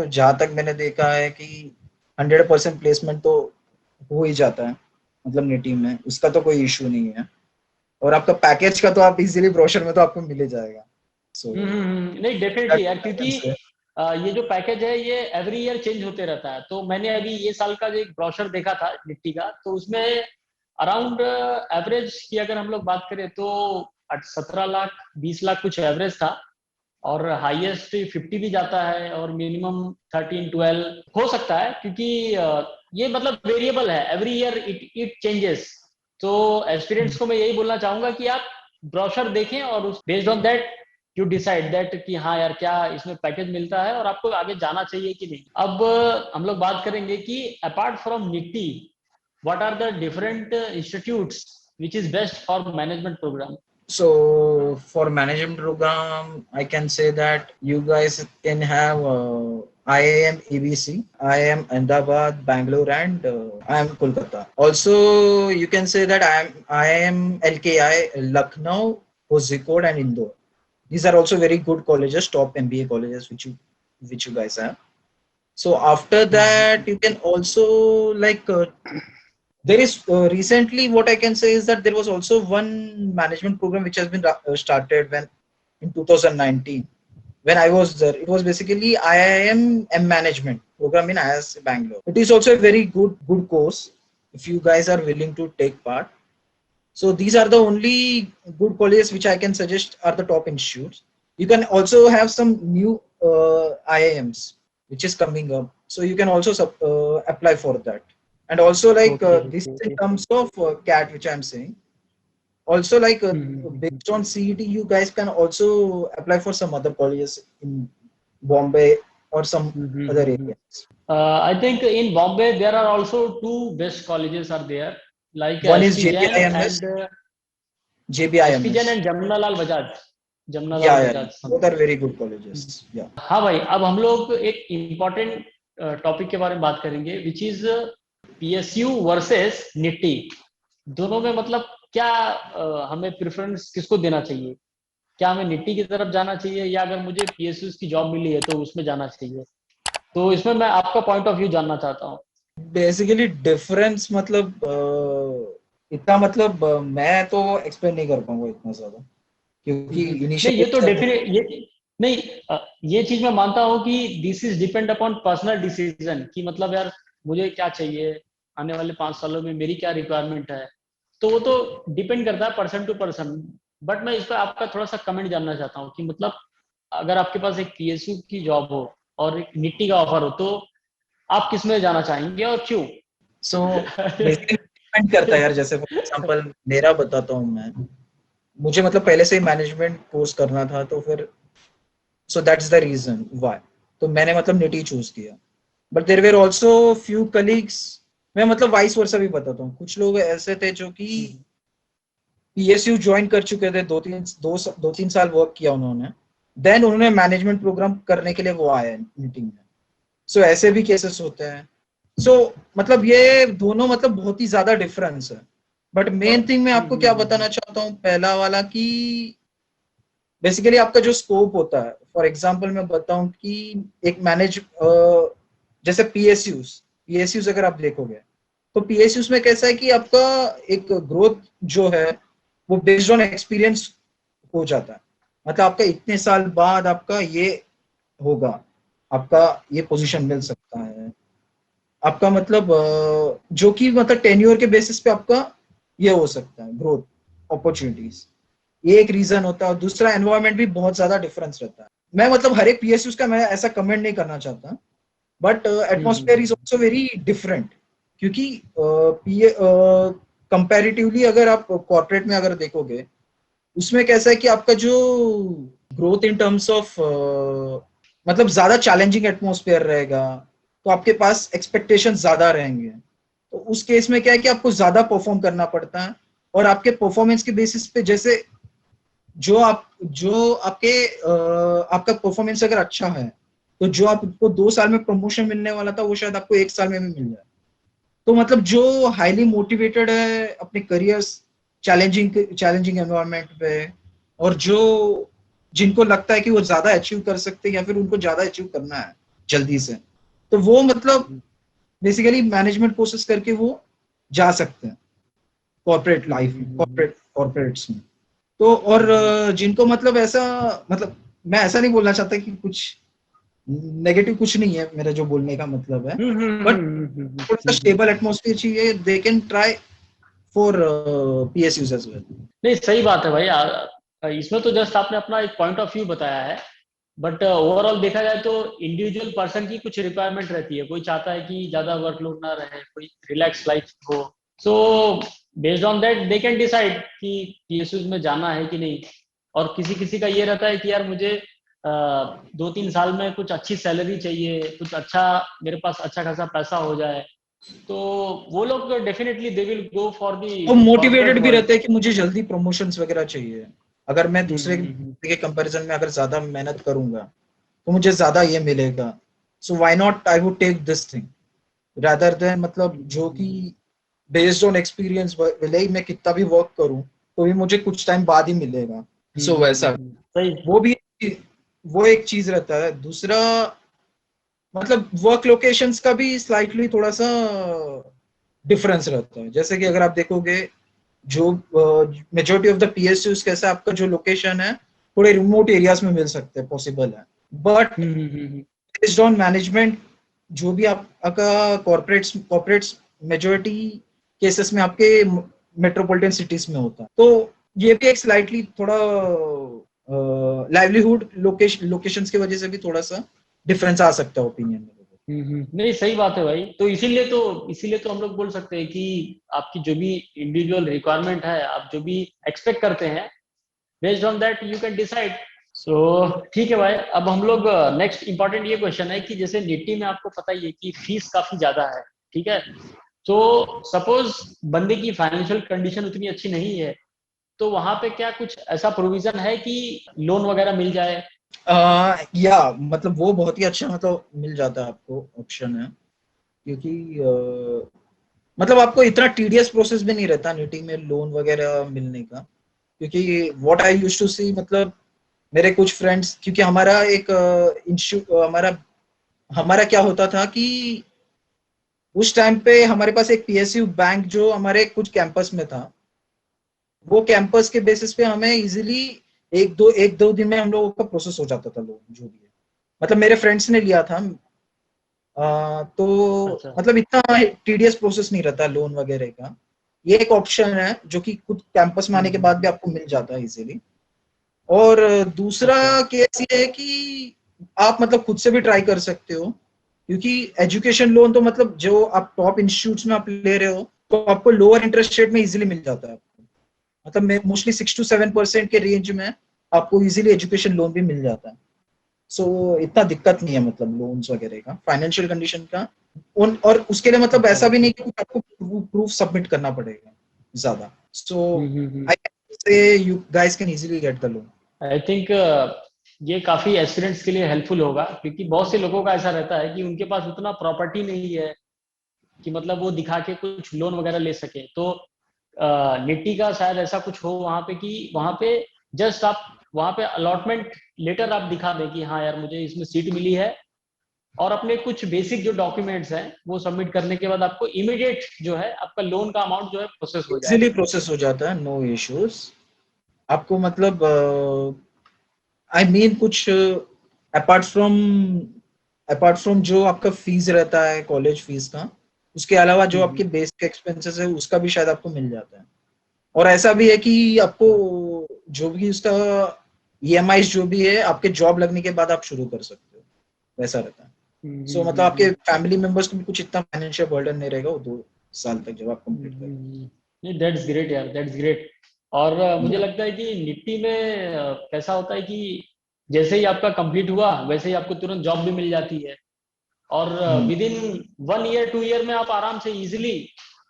[SPEAKER 3] जहाँ तक मैंने देखा है कि 100% प्लेसमेंट तो हो ही जाता है, मतलब निटी में उसका तो कोई इशू नहीं है। और आपका पैकेज का तो आप इजीली ब्रोशर में तो आपको मिल ही जाएगा। सो
[SPEAKER 2] नहीं, डेफिनेटली यार, क्योंकि ये जो पैकेज है ये एवरी ईयर चेंज होते रहता है। तो मैंने अभी ये साल का जो एक ब्रोशर देखा था निफ्टी का, तो उसमें अराउंड एवरेज की अगर हम लोग बात करें तो 17 लाख 20 लाख कुछ एवरेज था, और हाईएस्ट 50 भी जाता है, और मिनिमम 13 12 हो सकता है, क्योंकि ये मतलब वेरिएबल है, every year it it changes. तो एस्पिरेंट्स को मैं यही बोलना चाहूंगा कि आप ब्रोशर देखें, और उस based on that you decide that कि हाँ यार, क्या इसमें पैकेज मिलता है और आपको आगे जाना चाहिए कि नहीं। अब हम लोग बात करेंगे कि apart from NITIE, what are the different institutes which is best for management programme?
[SPEAKER 3] So for management program, I can say that you guys can have IIM EBC, IIM Ahmedabad, Bangalore, and IIM Kolkata. Also, you can say that IIM LKI, Lucknow, Kozhikode, and Indore. These are also very good colleges, top MBA colleges, which you guys have. So after that, you can also like there is recently what I can say is that there was also one management program which has been started when in 2019 when I was there. It was basically IIM M management program in IIS Bangalore. It is also a very good course if you guys are willing to take part. So these are the only good colleges which I can suggest are the top institutes. You can also have some new IIMs which is coming up. So you can also apply for that. And also like
[SPEAKER 2] okay
[SPEAKER 3] this
[SPEAKER 2] okay
[SPEAKER 3] in
[SPEAKER 2] okay.
[SPEAKER 3] terms of CAT which I'm saying. Also like based on CET, you guys can also apply for some other colleges in Bombay or some other areas.
[SPEAKER 2] I think in Bombay there are also two best colleges are there, like
[SPEAKER 3] One is
[SPEAKER 2] SP Jain
[SPEAKER 3] JBIMS,
[SPEAKER 2] and SP Jain
[SPEAKER 3] JBIMS.
[SPEAKER 2] and Jamnalal Bajaj, Jamnalal
[SPEAKER 3] Yeah, yeah.
[SPEAKER 2] Bajaj
[SPEAKER 3] Both are
[SPEAKER 2] something.
[SPEAKER 3] very good colleges. Yeah.
[SPEAKER 2] हाँ भाई, अब हम लोग एक important topic के बारे में बात करेंगे, which is PSU versus Nifty. दोनों में मतलब क्या हमें प्रेफरेंस किसको देना चाहिए? क्या हमें निफ्टी की तरफ जाना चाहिए, या अगर मुझे पीएसयू की जॉब मिली है तो उसमें जाना चाहिए? तो इसमें मैं आपका पॉइंट ऑफ व्यू जानना चाहता हूँ।
[SPEAKER 3] बेसिकली डिफरेंस मतलब इतना मतलब मैं तो एक्सप्लेन नहीं कर पाऊंगा इतना ज्यादा, क्योंकि
[SPEAKER 2] नहीं ये तो
[SPEAKER 3] इनिशियल
[SPEAKER 2] डेफिनेट ये नहीं ये चीज मैं मानता हूँ कि this is depend upon personal decision कि मतलब यार मुझे क्या चाहिए, आने वाले 5 सालों में मेरी क्या रिक्वायरमेंट है, तो वो तो डिपेंड करता है पर्सन टू पर्सन। बट मैं इस पर आपका थोड़ा सा कमेंट जानना चाहता हूँ कि मतलब अगर आपके पास एक पीएसयू की जॉब हो और एक निट्टी का ऑफर हो, तो आप किस में जाना चाहेंगे और क्यों?
[SPEAKER 3] सो बेसिकली डिपेंड करता है यार। जैसे फॉर एग्जांपल मेरा बताता हूँ मैं, मुझे मतलब पहले से ही मैनेजमेंट कोर्स करना था, तो फिर so that's the reason why, तो मैंने मतलब निटी चूज किया। But there were also few colleagues, मैं मतलब वाइस वर्सा भी बताता हूँ, कुछ लोग ऐसे थे जो कि पीएसयू ज्वाइन कर चुके थे, दो तीन साल वर्क किया उन्होंने, देन उन्होंने मैनेजमेंट प्रोग्राम करने के लिए वो आए मीटिंग में। सो ऐसे भी केसेस होते हैं। सो मतलब ये दोनों मतलब बहुत ही ज्यादा डिफरेंस है। बट मेन थिंग मैं आपको क्या बताना चाहता हूँ, पहला वाला कि बेसिकली आपका जो स्कोप होता है, फॉर एग्जांपल मैं बताऊं कि एक जैसे पीएसयूज अगर आप देखोगे, तो पीएसयूज में कैसा है कि आपका एक ग्रोथ जो है वो बेस्ड ऑन एक्सपीरियंस हो जाता है। मतलब आपका इतने साल बाद आपका ये होगा, आपका ये पोजीशन मिल सकता है, आपका मतलब जो कि मतलब टेन्योर के बेसिस पे आपका ये हो सकता है ग्रोथ अपॉर्चुनिटीज। ये एक रीजन होता है। और दूसरा, एनवायरनमेंट भी बहुत ज्यादा डिफरेंस रहता है। मैं मतलब हर एक पीएसयूज का मैं ऐसा कमेंट नहीं करना चाहता, but atmosphere is also very different, क्योंकि कंपैरेटिवली अगर आप कॉर्पोरेट में अगर देखोगे, उसमें कैसा है कि आपका जो ग्रोथ इन टर्म्स ऑफ मतलब ज्यादा चैलेंजिंग एटमॉस्फेयर रहेगा, तो आपके पास एक्सपेक्टेशन ज्यादा रहेंगे। तो उस केस में क्या है कि आपको ज्यादा परफॉर्म करना पड़ता है, और आपके परफॉर्मेंस के बेसिस पे जैसे जो आपका परफॉर्मेंस अगर अच्छा है, तो जो आपको 2 साल में प्रमोशन मिलने वाला था वो शायद आपको 1 साल में भी मिल जाए। तो मतलब जो हाईली मोटिवेटेड है अपने करियर चैलेंजिंग चैलेंजिंग एनवायरनमेंट पे, और जो जिनको लगता है कि वो ज्यादा अचीव कर सकते हैं या फिर उनको ज्यादा अचीव करना है जल्दी से, तो वो मतलब बेसिकली मैनेजमेंट कोर्सेज करके वो जा सकते हैं कॉर्पोरेट लाइफ में, कॉर्पोरेट्स में। तो और जिनको मतलब ऐसा, मतलब मैं ऐसा नहीं बोलना चाहता कि कुछ नेगेटिव कुछ नहीं है मेरा जो बोलने का मतलब है, बट थोड़ा सा स्टेबल एटमॉस्फेयर चाहिए, they can try for PSUs as well.
[SPEAKER 2] नहीं सही बात है भाई। इसमें तो जस्ट आपने अपना एक पॉइंट ऑफ व्यू बताया है, बट ओवरऑल देखा जाए तो इंडिविजुअल पर्सन की कुछ रिक्वायरमेंट रहती है। कोई चाहता है कि ज्यादा वर्कलोड ना रहे, कोई रिलैक्स लाइफ हो। So based on that they can decide कि पीएसयूज में जाना है कि नहीं। और किसी किसी का ये रहता है कि यार मुझे 2-3 साल में कुछ अच्छी सैलरी चाहिए, कुछ अच्छा मेरे पास अच्छा खासा पैसा हो जाए, तो वो लोग definitely they will go for the
[SPEAKER 3] और
[SPEAKER 2] कॉर्पोरेट
[SPEAKER 3] मोटिवेटेड भी
[SPEAKER 2] वर्ल्ड।
[SPEAKER 3] रहते हैं कि मुझे जल्दी प्रमोशंस वगैरह चाहिए, अगर मैं दूसरे के कंपैरिजन में अगर ज्यादा मेहनत करूंगा तो मुझे ज्यादा ये मिलेगा। So why not I would take this thing rather than मतलब जो कि बेस्ड ऑन एक्सपीरियंस, भले ही मैं कितना भी वर्क करूं तो भी मुझे कुछ टाइम बाद ही मिलेगा। सो वैसा
[SPEAKER 2] सही।
[SPEAKER 3] वो भी वो एक चीज रहता है। दूसरा मतलब वर्क लोकेशंस का भी स्लाइटली थोड़ा सा डिफरेंस रहता है। जैसे कि अगर आप देखोगे, जो मेजोरिटी ऑफ द पीएसयूज कैसा आपका जो लोकेशन है थोड़े रिमोट एरियाज में मिल सकते हैं, पॉसिबल है। बट बेस्ड ऑन मैनेजमेंट, जो भी आपका कॉर्पोरेट्स मेजोरिटी केसेस में आपके मेट्रोपॉलिटन सिटीज में होता है। तो ये भी एक स्लाइटली थोड़ा लाइवलीहुड लोकेशंस की वजह से भी थोड़ा सा डिफरेंस आ सकता है ओपिनियन में।
[SPEAKER 2] नहीं सही बात है भाई। तो इसीलिए तो हम लोग बोल सकते हैं कि आपकी जो भी इंडिविजुअल रिक्वायरमेंट है, आप जो भी एक्सपेक्ट करते हैं, based on that you can decide. So ठीक है भाई। अब हम लोग नेक्स्ट इंपॉर्टेंट ये क्वेश्चन है कि जैसे निफ्टी में आपको पता ही है कि फीस काफी ज्यादा है, ठीक है। तो सपोज बंदे की फाइनेंशियल कंडीशन उतनी अच्छी नहीं है, तो वहां पे क्या कुछ ऐसा प्रोविजन है कि लोन वगैरह मिल जाए?
[SPEAKER 3] या मतलब वो बहुत ही अच्छा मतलब मिल जाता है आपको, ऑप्शन है। क्योंकि मतलब आपको इतना टीडियस प्रोसेस भी नहीं रहता निटी में लोन वगैरह मिलने का। क्योंकि व्हाट आई यूज्ड टू सी, मतलब मेरे कुछ फ्रेंड्स, क्योंकि हमारा एक हमारा हमारा क्या होता था कि उस टाइम पे हमारे पास एक पीएसयू बैंक जो हमारे कुछ कैंपस में था, वो कैंपस के बेसिस पे हमें इजीली एक दो दिन में हम लोगों का प्रोसेस हो जाता था लोन जो भी है। मतलब मेरे फ्रेंड्स ने लिया था, तो
[SPEAKER 2] अच्छा।
[SPEAKER 3] मतलब इतना टीडियस प्रोसेस नहीं रहता लोन वगैरह का। ये एक ऑप्शन है जो कि खुद कैंपस में आने के बाद भी आपको मिल जाता है इजीली। और दूसरा
[SPEAKER 2] अच्छा।
[SPEAKER 3] केस ये है कि आप मतलब खुद से भी ट्राई कर सकते हो, क्योंकि एजुकेशन लोन तो मतलब जो आप टॉप इंस्टीट्यूट्स में आप ले रहे हो तो आपको लोअर इंटरेस्ट रेट में इजीली मिल जाता है आपको। मतलब मोस्टली 6 to 7% के रेंज में आपको इजीली एजुकेशन लोन भी मिल जाता है। सो इतना दिक्कत नहीं है मतलब लोन्स वगैरह का, फाइनेंशियल कंडीशन का। और उसके लिए मतलब
[SPEAKER 2] अच्छा
[SPEAKER 3] ऐसा भी
[SPEAKER 2] अच्छा।
[SPEAKER 3] नहीं कि आपको प्रूफ सबमिट करना पड़ेगा ज्यादा। सो
[SPEAKER 2] हम्म।
[SPEAKER 3] आई से you guys can easily get the loan.
[SPEAKER 2] I think ये काफी एस्पिरेंट्स के लिए हेल्पफुल होगा, क्योंकि बहुत से लोगों का ऐसा रहता है कि उनके पास उतना प्रॉपर्टी नहीं है कि मतलब वो दिखा के कुछ लोन वगैरह ले सके। तो निफ्टी का शायद ऐसा कुछ हो वहां पे कि वहां पे जस्ट आप वहां पे अलॉटमेंट लेटर आप दिखा दें कि हाँ यार मुझे इसमें सीट मिली है, और अपने कुछ बेसिक जो डॉक्यूमेंट्स हैं वो सबमिट करने के बाद आपको इमीडिएट जो है आपका लोन का अमाउंट जो है प्रोसेस हो
[SPEAKER 3] इजीली
[SPEAKER 2] जाएगा।
[SPEAKER 3] प्रोसेस हो जाता है, नो इश्यूज। आपको मतलब आई मीन कुछ अपार्ट फ्रॉम जो आपका फीस रहता है कॉलेज फीस का, उसके अलावा जो आपके
[SPEAKER 2] हम्म।
[SPEAKER 3] बेसिक एक्सपेंसेस है उसका भी शायद आपको मिल जाता है। और ऐसा भी है कि आपको जो भी उसका ईएमआई जो भी है आपके जॉब लगने के बाद आप शुरू कर सकते हो, वैसा रहता है। सो मतलब आपके
[SPEAKER 2] हम्म।
[SPEAKER 3] फैमिली मेंबर्स को भी कुछ इतना फाइनेंशियल बर्डन नहीं रहेगा वो 2 साल तक जब आप कंप्लीट करेंगे।
[SPEAKER 2] नहीं, दैट्स ग्रेट यार, दैट्स ग्रेट। और मुझे
[SPEAKER 3] या
[SPEAKER 2] लगता है कि निफ्टी में कैसा होता है कि जैसे ही आपका कंप्लीट हुआ वैसे ही आपको तुरंत जॉब भी मिल जाती है, और विद इन 1 ईयर 2 ईयर में आप आराम से इजीली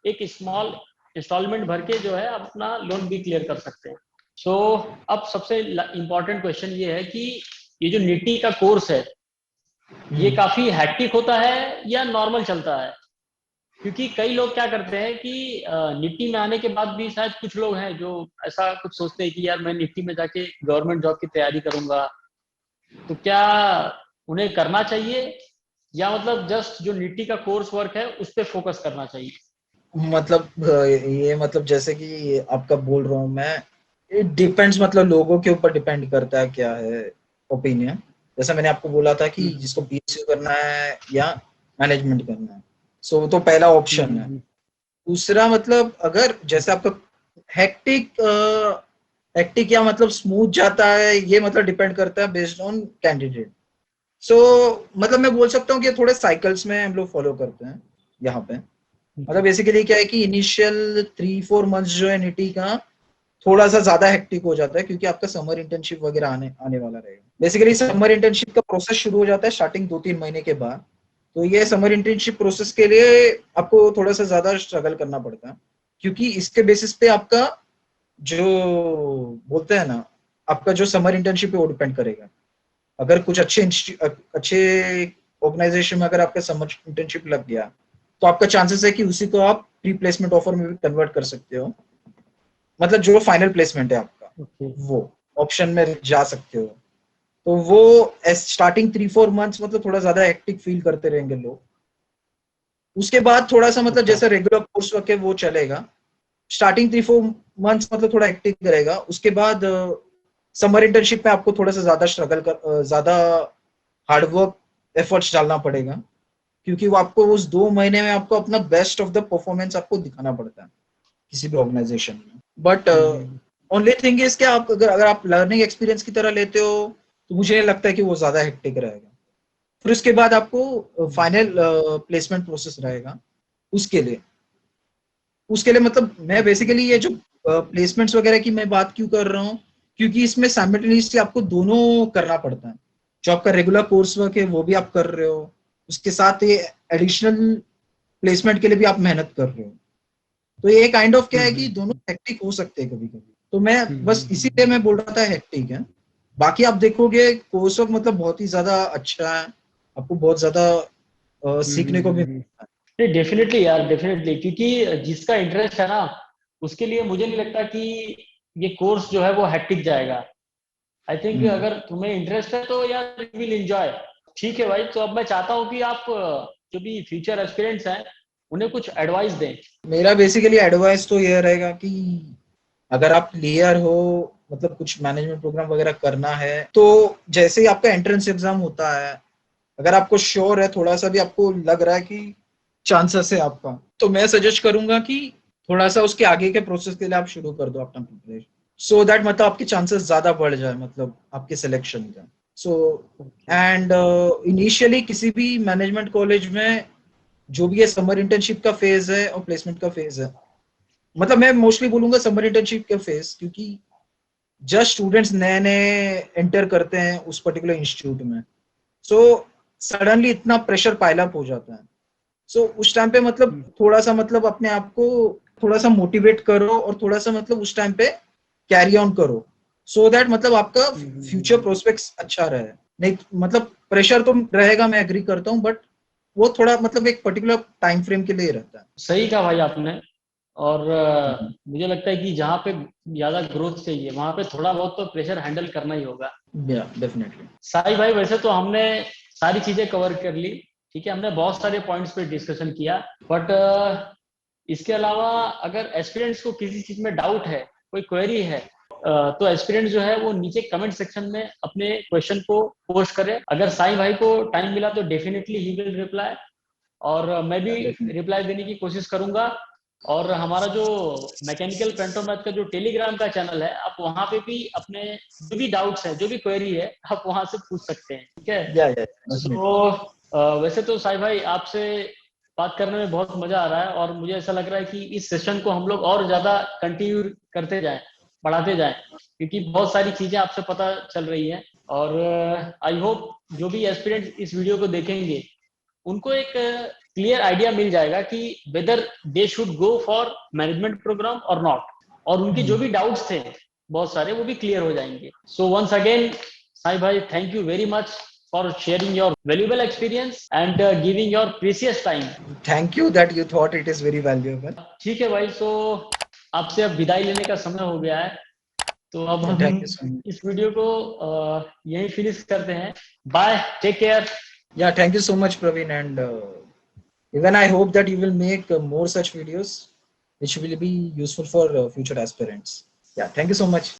[SPEAKER 2] एक स्मॉल इंस्टॉलमेंट भर के जो है आप अपना लोन भी क्लियर कर सकते हैं। सो अब सबसे इम्पोर्टेंट क्वेश्चन ये है कि ये जो निफ्टी का कोर्स है ये काफी हैक्टिक होता है या नॉर्मल चलता है? क्योंकि कई लोग क्या करते हैं कि निफ्टी में आने के बाद भी शायद कुछ लोग हैं जो ऐसा कुछ सोचते हैं कि यार मैं निफ्टी में जाके गवर्नमेंट जॉब की तैयारी करूंगा। तो क्या उन्हें करना चाहिए, या मतलब जस्ट जो निफ्टी का कोर्स वर्क है उस पर फोकस करना चाहिए?
[SPEAKER 3] मतलब ये मतलब जैसे कि आपका बोल रहा हूँ मैं, इट डिपेंड्स, मतलब लोगों के ऊपर डिपेंड करता है क्या है ओपिनियन। जैसा मैंने आपको बोला था कि
[SPEAKER 2] हम्म।
[SPEAKER 3] जिसको बीएसयू करना है या मैनेजमेंट करना है, सो तो पहला ऑप्शन है।
[SPEAKER 2] हम्म।
[SPEAKER 3] दूसरा मतलब अगर जैसे आपका हेक्टिक हेक्टिक या मतलब स्मूथ जाता है, ये मतलब डिपेंड करता है बेस्ड ऑन कैंडिडेट। सो मतलब मैं बोल सकता हूँ कि थोड़े साइकिल्स में हम लोग फॉलो करते हैं यहाँ पे। मतलब बेसिकली क्या है कि इनिशियल 3-4 मंथ्स जो है निटी का थोड़ा सा ज्यादा हेक्टिक हो जाता है, क्योंकि आपका समर इंटर्नशिप वगैरह आने आने वाला रहेगा। Basically
[SPEAKER 2] okay.
[SPEAKER 3] समर इंटर्नशिप का प्रोसेस शुरू हो जाता है स्टार्टिंग 2-3 महीने के बाद। तो ये समर इंटर्नशिप प्रोसेस के लिए आपको थोड़ा सा ज्यादा स्ट्रगल करना पड़ता है, क्योंकि इसके बेसिस पे आपका जो बोलते हैं ना, आपका जो समर इंटर्नशिप है वो डिपेंड करेगा। अगर कुछ अच्छे ऑर्गेनाइजेशन में अगर आपका समर इंटर्नशिप लग गया तो आपका चांसेस है कि उसी को आप प्री प्लेसमेंट ऑफर में भी कन्वर्ट कर सकते हो। मतलब जो फाइनल प्लेसमेंट है आपका,
[SPEAKER 2] ओके।
[SPEAKER 3] वो ऑप्शन में जा सकते हो। तो वो स्टार्टिंग 3-4 मंथ्स मतलब थोड़ा ज्यादा हेक्टिक फील करते रहेंगे लोग। उसके बाद थोड़ा सा मतलब
[SPEAKER 2] अच्छा।
[SPEAKER 3] जैसा रेगुलर कोर्स वर्क है वो चलेगा। स्टार्टिंग 3-4 मंथ्स मतलब थोड़ा हेक्टिक रहेगा। उसके बाद समर इंटर्नशिप में आपको थोड़ा सा ज्यादा ज्यादा हार्डवर्क एफर्ट्स डालना पड़ेगा, क्योंकि वो आपको उस 2 महीने में आपको अपना बेस्ट ऑफ द परफॉर्मेंस आपको दिखाना पड़ता है किसी भी ऑर्गेनाइजेशन में। But
[SPEAKER 2] hmm.
[SPEAKER 3] Only thing is कि आप अगर आप लर्निंग एक्सपीरियंस की तरह लेते हो तो मुझे नहीं लगता है कि वो ज्यादा हेक्टिक रहेगा। फिर उसके बाद आपको फाइनल प्लेसमेंट प्रोसेस रहेगा उसके लिए। उसके लिए मतलब मैं
[SPEAKER 2] ओके।
[SPEAKER 3] बेसिकली ये जो प्लेसमेंट्स वगैरह की मैं बात क्यों कर रहा हूँ, क्योंकि इसमें साइमल्टेनियसली आपको दोनों करना पड़ता है। जो आपका रेगुलर कोर्स वर्क है वो भी आप कर रहे हो, उसके साथ ये एडिशनल प्लेसमेंट के लिए भी आप मेहनत कर रहे हो। तो ये काइंड ऑफ क्या है कि दोनों हेक्टिक हो सकते हैं कभी कभी। तो मैं बस इसीलिए मैं बोल रहा था हेक्टिक है। बाकी आप देखोगे कोर्स वर्क मतलब बहुत ही ज्यादा अच्छा है, आपको बहुत ज्यादा सीखने को भी मिलता है।
[SPEAKER 2] नहीं, डेफिनेटली यार, डेफिनेटली, क्योंकि जिसका इंटरेस्ट है ना उसके लिए मुझे नहीं लगता कि ये कोर्स जो है वो हेक्टिक जाएगा। आई थिंक
[SPEAKER 3] हम्म।
[SPEAKER 2] अगर तुम्हें इंटरेस्ट है तो यार यू विल एंजॉय। ठीक है भाई, तो अब मैं चाहता हूँ कि आप जो भी फ्यूचर एस्पिरेंट्स हैं उन्हें कुछ एडवाइस दें?
[SPEAKER 3] मेरा बेसिकली एडवाइस तो ये रहेगा कि अगर आप क्लियर हो, मतलब कुछ मैनेजमेंट प्रोग्राम वगैरह करना है, तो जैसे ही आपका एंट्रेंस एग्जाम होता है, अगर आपको श्योर है, थोड़ा सा भी आपको लग रहा है कि चांसेस है आपका, तो मैं सजेस्ट करूंगा कि थोड़ा सा उसके आगे के प्रोसेस के लिए आप शुरू कर दो अपना प्रिपरेशन, सो दैट मतलब आपके चांसेस ज्यादा बढ़ जाए, मतलब आपके सिलेक्शन का। सो एंड इनिशियली किसी भी मैनेजमेंट कॉलेज में जो भी ये समर इंटर्नशिप का फेज है और प्लेसमेंट का फेज है, मतलब मैं मोस्टली बोलूंगा समर इंटर्नशिप का फेज, क्योंकि जस्ट स्टूडेंट्स नए नए एंटर करते हैं उस पर्टिकुलर इंस्टीट्यूट में, सो सडनली इतना प्रेशर पाइल अप हो जाता है। सो उस टाइम पे मतलब थोड़ा सा मतलब अपने आप को थोड़ा सा मोटिवेट करो और थोड़ा सा मतलब उस टाइम पे कैरी ऑन करो, सो दैट मतलब आपका फ्यूचर प्रोस्पेक्ट्स अच्छा रहे। नहीं मतलब प्रेशर तो रहेगा, मैं एग्री करता हूँ, बट वो थोड़ा मतलब एक पर्टिकुलर टाइम फ्रेम के लिए रहता है।
[SPEAKER 2] सही कहा भाई आपने। और मुझे लगता है कि जहाँ पे ज्यादा ग्रोथ चाहिए वहां पे थोड़ा बहुत तो प्रेशर हैंडल करना ही होगा।
[SPEAKER 3] या डेफिनेटली।
[SPEAKER 2] साई भाई, वैसे तो हमने सारी चीजें कवर कर ली, ठीक है, हमने बहुत सारे पॉइंट्स पे डिस्कशन किया, बट इसके अलावा अगर एस्पिरेंट्स को किसी चीज में डाउट है, कोई क्वेरी है, तो एस्पिरेंट जो है वो नीचे कमेंट सेक्शन में अपने क्वेश्चन को पोस्ट करे। अगर साई भाई को टाइम मिला तो डेफिनेटली ही विल रिप्लाई, और मैं भी रिप्लाई देने की कोशिश करूंगा। और हमारा जो मैकेनिकल पेंटोमैथ का जो टेलीग्राम का चैनल है, आप वहां पे भी अपने जो भी डाउट्स है, जो भी क्वेरी है, आप वहां से पूछ सकते हैं, ठीक है। सो वैसे तो साई भाई आपसे बात करने में बहुत मजा आ रहा है, और मुझे ऐसा लग रहा है कि इस सेशन को हम लोग और ज्यादा कंटिन्यू करते जाएं, बढ़ाते जाएं, क्योंकि बहुत सारी चीजें आपसे पता चल रही हैं। और आई होप जो भी एस्पिरेंट इस वीडियो को देखेंगे उनको एक क्लियर आइडिया मिल जाएगा कि whether they should go for management programme और नॉट, और उनके जो भी डाउट्स थे बहुत सारे वो भी क्लियर हो जाएंगे। सो वंस अगेन साई भाई, thank you very much for sharing your valuable experience and giving your precious time.
[SPEAKER 3] Thank you that you thought it is very valuable.
[SPEAKER 2] ठीक है भाई, सो आपसे अब विदाई लेने का समय हो गया है, तो अब हम
[SPEAKER 3] थैंक यू सो मच।
[SPEAKER 2] इस वीडियो को यहीं फिनिश करते हैं। Bye, take care.
[SPEAKER 3] Yeah, thank you so much, Praveen, and even I hope that you will make more such videos which will be useful for future aspirants. Yeah, thank you so much.